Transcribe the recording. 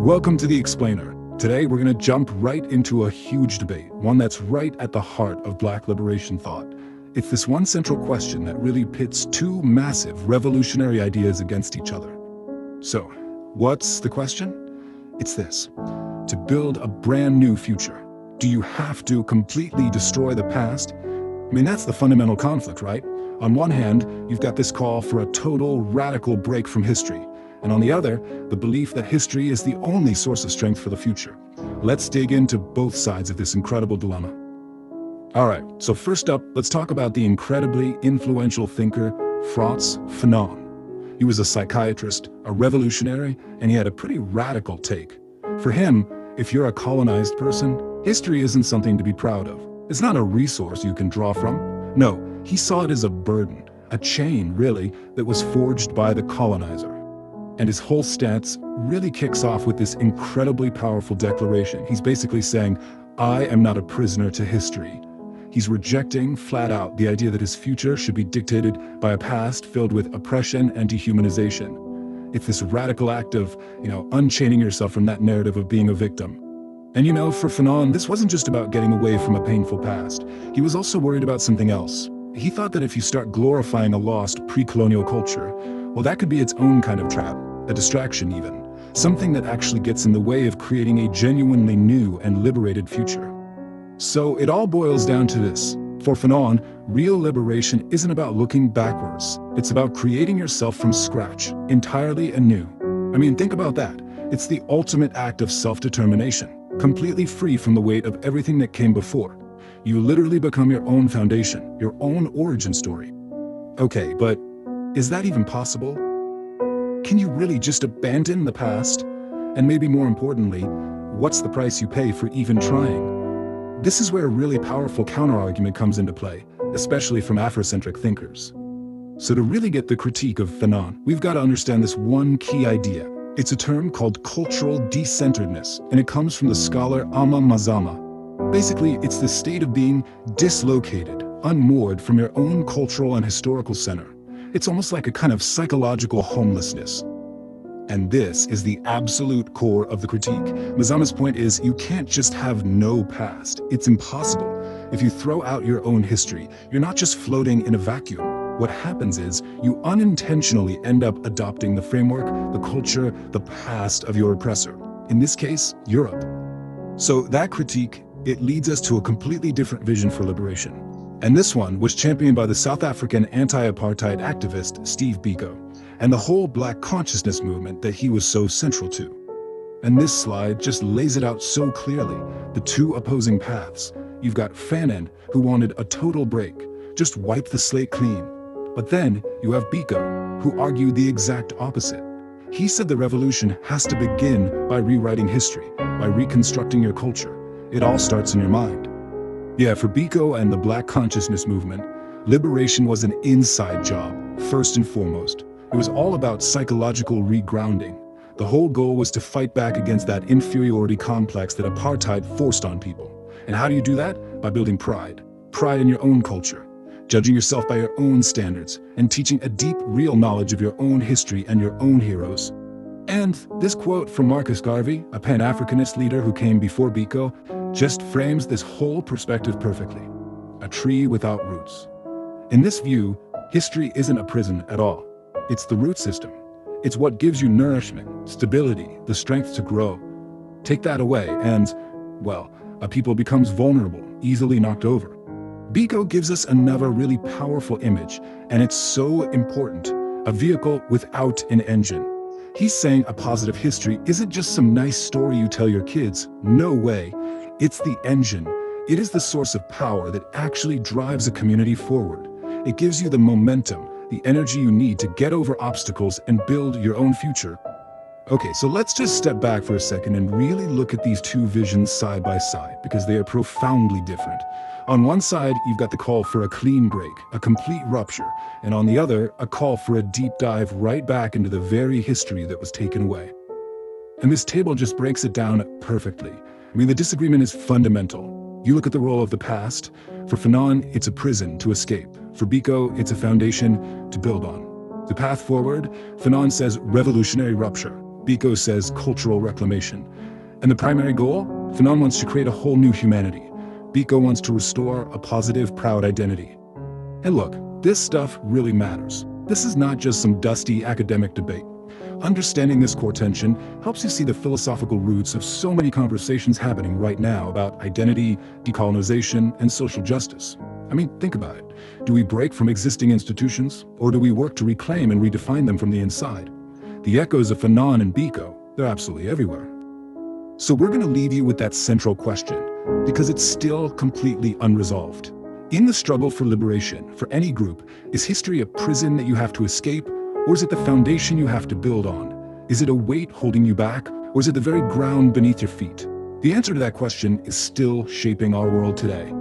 Welcome to The Explainer. Today we're going to jump right into a huge debate, one that's right at the heart of Black liberation thought. It's this one central question that really pits two massive revolutionary ideas against each other. So, what's the question? It's this: to build a brand new future, do you have to completely destroy the past? I mean, that's the fundamental conflict, right? On one hand, you've got this call for a total, radical break from history. And on the other, the belief that history is the only source of strength for the future. Let's dig into both sides of this incredible dilemma. All right, so first up, let's talk about the incredibly influential thinker, Frantz Fanon. He was a psychiatrist, a revolutionary, and he had a pretty radical take. For him, if you're a colonized person, history isn't something to be proud of. It's not a resource you can draw from. No, he saw it as a burden, a chain, really, that was forged by the colonizer. And his whole stance really kicks off with this incredibly powerful declaration. He's basically saying, I am not a prisoner to history. He's rejecting, flat out, the idea that his future should be dictated by a past filled with oppression and dehumanization. It's this radical act of, unchaining yourself from that narrative of being a victim. And for Fanon, this wasn't just about getting away from a painful past. He was also worried about something else. He thought that if you start glorifying a lost pre-colonial culture, well, that could be its own kind of trap, a distraction even, something that actually gets in the way of creating a genuinely new and liberated future. So it all boils down to this. For Fanon, real liberation isn't about looking backwards. It's about creating yourself from scratch, entirely anew. I mean, think about that. It's the ultimate act of self-determination, completely free from the weight of everything that came before. You literally become your own foundation, your own origin story. Okay, but is that even possible? Can you really just abandon the past? And maybe more importantly, what's the price you pay for even trying? This is where a really powerful counterargument comes into play, especially from Afrocentric thinkers. So to really get the critique of Fanon, we've got to understand this one key idea. It's a term called cultural decenteredness, and it comes from the scholar Amma Mazama. Basically, it's the state of being dislocated, unmoored from your own cultural and historical center. It's almost like a kind of psychological homelessness. And this is the absolute core of the critique. Mazama's point is, you can't just have no past. It's impossible. If you throw out your own history, you're not just floating in a vacuum. What happens is, you unintentionally end up adopting the framework, the culture, the past of your oppressor. In this case, Europe. So that critique, it leads us to a completely different vision for liberation. And this one was championed by the South African anti-apartheid activist Steve Biko, and the whole Black consciousness movement that he was so central to. And this slide just lays it out so clearly, the two opposing paths. You've got Fanon, who wanted a total break, just wipe the slate clean. But then you have Biko, who argued the exact opposite. He said the revolution has to begin by rewriting history, by reconstructing your culture. It all starts in your mind. Yeah, for Biko and the Black consciousness movement, liberation was an inside job, first and foremost. It was all about psychological regrounding. The whole goal was to fight back against that inferiority complex that apartheid forced on people. And how do you do that? By building pride. Pride in your own culture, judging yourself by your own standards, and teaching a deep, real knowledge of your own history and your own heroes. And this quote from Marcus Garvey, a Pan-Africanist leader who came before Biko, just frames this whole perspective perfectly. A tree without roots. In this view, history isn't a prison at all. It's the root system. It's what gives you nourishment, stability, the strength to grow. Take that away and, well, a people becomes vulnerable, easily knocked over. Biko gives us another really powerful image, and it's so important. A vehicle without an engine. He's saying a positive history isn't just some nice story you tell your kids. No way. It's the engine. It is the source of power that actually drives a community forward. It gives you the momentum, the energy you need to get over obstacles and build your own future. Okay, so let's just step back for a second and really look at these two visions side by side, because they are profoundly different. On one side, you've got the call for a clean break, a complete rupture, and on the other, a call for a deep dive right back into the very history that was taken away. And this table just breaks it down perfectly. I mean, the disagreement is fundamental. You look at the role of the past. For Fanon, it's a prison to escape. For Biko, it's a foundation to build on. The path forward, Fanon says revolutionary rupture. Biko says cultural reclamation. And the primary goal? Fanon wants to create a whole new humanity. Biko wants to restore a positive, proud identity. And look, this stuff really matters. This is not just some dusty academic debate. Understanding this core tension helps you see the philosophical roots of so many conversations happening right now about identity, decolonization, and social justice. I mean, think about it. Do we break from existing institutions, or do we work to reclaim and redefine them from the inside? The echoes of Fanon and Biko, they're absolutely everywhere. So we're going to leave you with that central question, because it's still completely unresolved. In the struggle for liberation, for any group, is history a prison that you have to escape, or is it the foundation you have to build on? Is it a weight holding you back, or is it the very ground beneath your feet? The answer to that question is still shaping our world today.